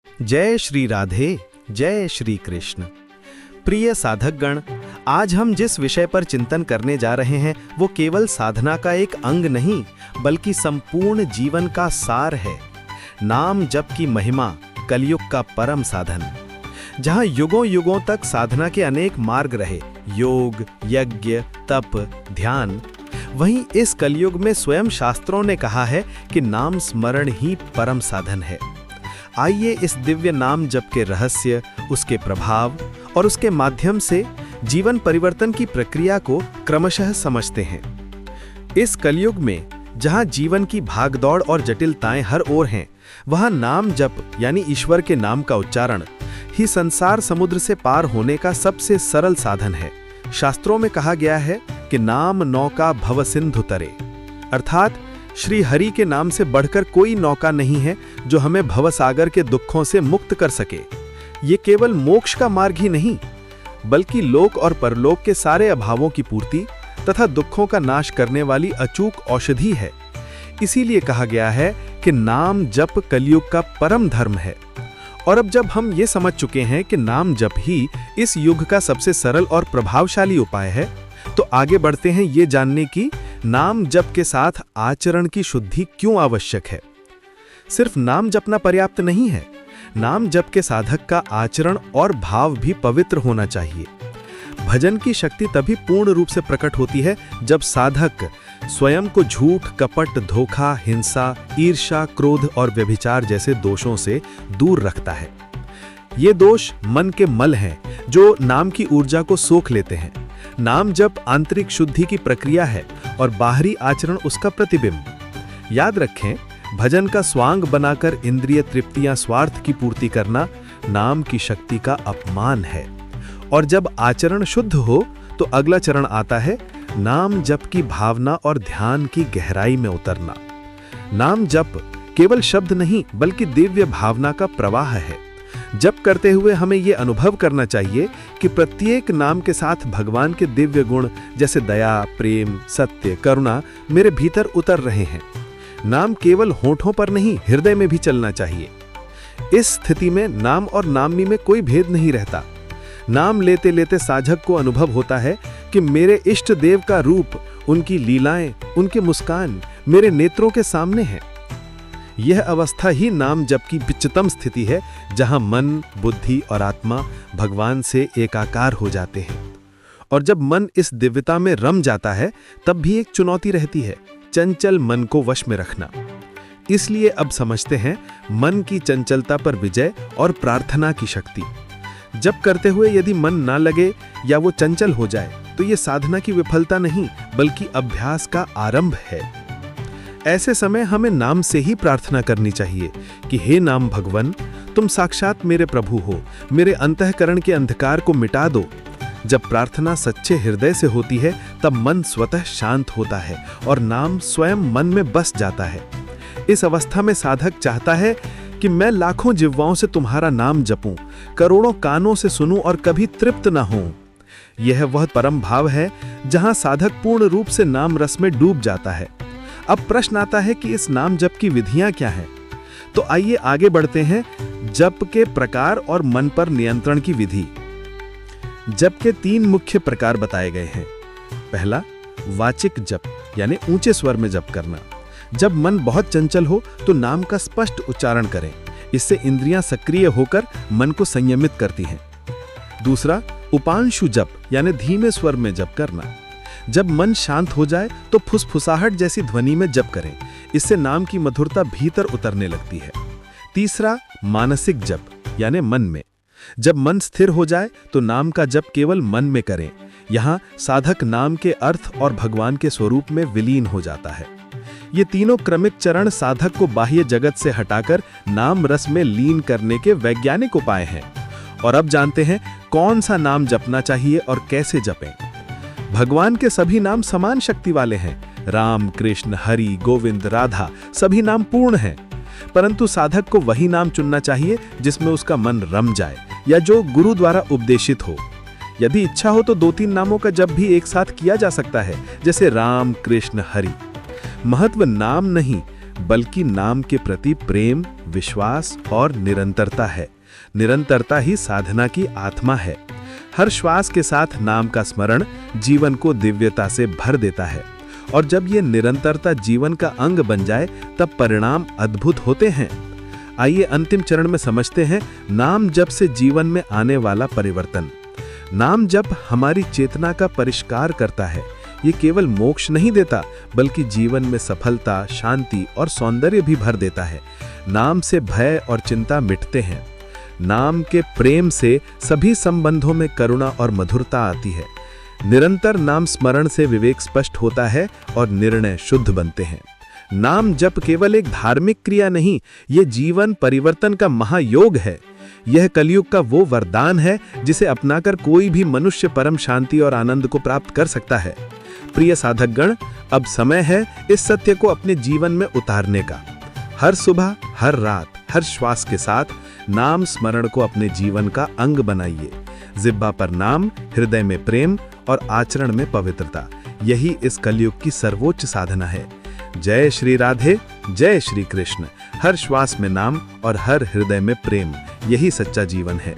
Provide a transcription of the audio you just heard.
जय श्री राधे, जय श्री कृष्ण। प्रिय साधकगण, आज हम जिस विषय पर चिंतन करने जा रहे हैं वो केवल साधना का एक अंग नहीं बल्कि संपूर्ण जीवन का सार है। नाम जप की महिमा, कलयुग का परम साधन। जहां युगों युगों तक साधना के अनेक मार्ग रहे, योग, यज्ञ, तप, ध्यान, वहीं इस कलयुग में स्वयं शास्त्रों ने कहा है कि नाम स्मरण ही परम साधन है। आइए इस दिव्य नाम जप के रहस्य, उसके प्रभाव और उसके माध्यम से जीवन परिवर्तन की प्रक्रिया को क्रमशः समझते हैं। इस कलयुग में जहां जीवन की भागदौड़ और जटिलताएं हर ओर हैं, वहां नाम जप यानी ईश्वर के नाम का उच्चारण ही संसार समुद्र से पार होने का सबसे सरल साधन है। शास्त्रों में कहा गया है कि नाम नौका भव सिंधु तरे, अर्थात श्री हरि के नाम से बढ़कर कोई नौका नहीं है जो हमें भवसागर के दुखों से मुक्त कर सके। ये केवल मोक्ष का मार्ग ही नहीं बल्कि लोक और परलोक के सारे अभावों की पूर्ति तथा दुखों का नाश करने वाली अचूक औषधि है। इसीलिए कहा गया है कि नाम जप कलयुग का परम धर्म है। और अब जब हम ये समझ चुके हैं कि नाम जप ही इस युग का सबसे सरल और प्रभावशाली उपाय है, तो आगे बढ़ते हैं ये जानने की नाम जप के साथ आचरण की शुद्धि क्यों आवश्यक है। सिर्फ नाम जपना पर्याप्त नहीं है, नाम जप के साधक का आचरण और भाव भी पवित्र होना चाहिए। भजन की शक्ति तभी पूर्ण रूप से प्रकट होती है जब साधक स्वयं को झूठ, कपट, धोखा, हिंसा, ईर्ष्या, क्रोध और व्यभिचार जैसे दोषों से दूर रखता है। ये दोष मन के मल हैं जो नाम की ऊर्जा को सोख लेते हैं। नाम जप आंतरिक शुद्धि की प्रक्रिया है और बाहरी आचरण उसका प्रतिबिंब। याद रखें, भजन का स्वांग बनाकर इंद्रिय तृप्तियां, स्वार्थ की पूर्ति करना नाम की शक्ति का अपमान है। और जब आचरण शुद्ध हो तो अगला चरण आता है नाम जप की भावना और ध्यान की गहराई में उतरना। नाम जप केवल शब्द नहीं बल्कि दिव्य भावना का प्रवाह है। जप करते हुए हमें यह अनुभव करना चाहिए कि प्रत्येक नाम के साथ भगवान के दिव्य गुण जैसे दया, प्रेम, सत्य, करुणा मेरे भीतर उतर रहे हैं। नाम केवल होठों पर नहीं, हृदय में भी चलना चाहिए। इस स्थिति में नाम और नामी में कोई भेद नहीं रहता। नाम लेते लेते साधक को अनुभव होता है कि मेरे इष्ट देव का रूप, उनकी लीलाएं, उनकी मुस्कान मेरे नेत्रों के सामने है। यह अवस्था ही नाम जप की उच्चतम स्थिति है, जहां मन, बुद्धि और आत्मा भगवान से एकाकार हो जाते हैं। और जब मन इस दिव्यता में रम जाता है तब भी एक चुनौती रहती है, चंचल मन को वश में रखना। इसलिए अब समझते हैं मन की चंचलता पर विजय और प्रार्थना की शक्ति। जप करते हुए यदि मन ना लगे या वो चंचल हो जाए तो ये साधना की विफलता नहीं बल्कि अभ्यास का आरंभ है। ऐसे समय हमें नाम से ही प्रार्थना करनी चाहिए कि हे नाम भगवन, तुम साक्षात मेरे प्रभु हो, मेरे अंतःकरण के अंधकार को मिटा दो। जब प्रार्थना सच्चे हृदय से होती है तब मन स्वतः शांत होता है और नाम स्वयं मन में बस जाता है। इस अवस्था में साधक चाहता है कि मैं लाखों जिह्वाओं से तुम्हारा नाम जपूं, करोड़ों कानों से सुनूं और कभी तृप्त ना हों। यह वह परम भाव है जहां साधक पूर्ण रूप से नाम रस में डूब जाता है। अब प्रश्न आता है कि इस नाम जप की विधियां क्या हैं? तो आइए आगे बढ़ते हैं जप के प्रकार और मन पर नियंत्रण की विधि। जप के 3 मुख्य प्रकार बताए गए हैं। पहला, वाचिक जप यानी ऊंचे स्वर में जप करना। जब मन बहुत चंचल हो तो नाम का स्पष्ट उच्चारण करें, इससे इंद्रियां सक्रिय होकर मन को संयमित करती हैं। दूसरा, उपांशु जप यानी धीमे स्वर में जप करना। जब मन शांत हो जाए तो फुसफुसाहट जैसी ध्वनि में जप करें, इससे नाम की मधुरता भीतर उतरने लगती है। तीसरा, मानसिक जप यानी मन में। जब मन स्थिर हो जाए तो नाम का जप केवल मन में करें। यहाँ साधक नाम के अर्थ और भगवान के स्वरूप में विलीन हो जाता है। ये तीनों क्रमिक चरण साधक को बाह्य जगत से हटाकर नाम रस में लीन करने के वैज्ञानिक उपाय हैं। और अब जानते हैं कौन सा नाम जपना चाहिए और कैसे जपें। भगवान के सभी नाम समान शक्ति वाले हैं। राम, कृष्ण, हरि, गोविंद, राधा सभी नाम पूर्ण हैं, परंतु साधक को वही नाम चुनना चाहिए जिसमें उसका मन रम जाए या जो गुरु द्वारा उपदेशित हो। यदि इच्छा हो तो 2-3 नामों का जप भी एक साथ किया जा सकता है, जैसे राम, कृष्ण, हरि। महत्व नाम नहीं बल्कि नाम के प्रति प्रेम, विश्वास और निरंतरता है। निरंतरता ही साधना की आत्मा है। हर श्वास के साथ नाम का स्मरण जीवन को दिव्यता से भर देता है, और जब ये निरंतरता जीवन का अंग बन जाए तब परिणाम अद्भुत होते हैं। आइए अंतिम चरण में समझते हैं नाम जप से जीवन में आने वाला परिवर्तन। नाम जप हमारी चेतना का परिष्कार करता है। ये केवल मोक्ष नहीं देता, बल्कि जीवन में सफलता, शांति और सौंदर्य भी भर देता है। नाम से भय और चिंता मिटते हैं। नाम के प्रेम से सभी संबंधों में करुणा और मधुरता आती है। निरंतर नाम स्मरण से विवेक स्पष्ट होता है और निर्णय शुद्ध बनते हैं। नाम जप केवल एक धार्मिक क्रिया नहीं, ये जीवन परिवर्तन का महायोग है। यह कलयुग का वो वरदान है जिसे अपनाकर कोई भी मनुष्य परम शांति और आनंद को प्राप्त कर सकता है। प्रिय साधकगण, अब समय है इस सत्य को अपने जीवन में उतारने का। हर सुबह, हर रात, हर श्वास के साथ नाम स्मरण को अपने जीवन का अंग बनाइए। जिह्वा पर नाम, हृदय में प्रेम और आचरण में पवित्रता, यही इस कलयुग की सर्वोच्च साधना है। जय श्री राधे, जय श्री कृष्ण। हर श्वास में नाम और हर हृदय में प्रेम, यही सच्चा जीवन है।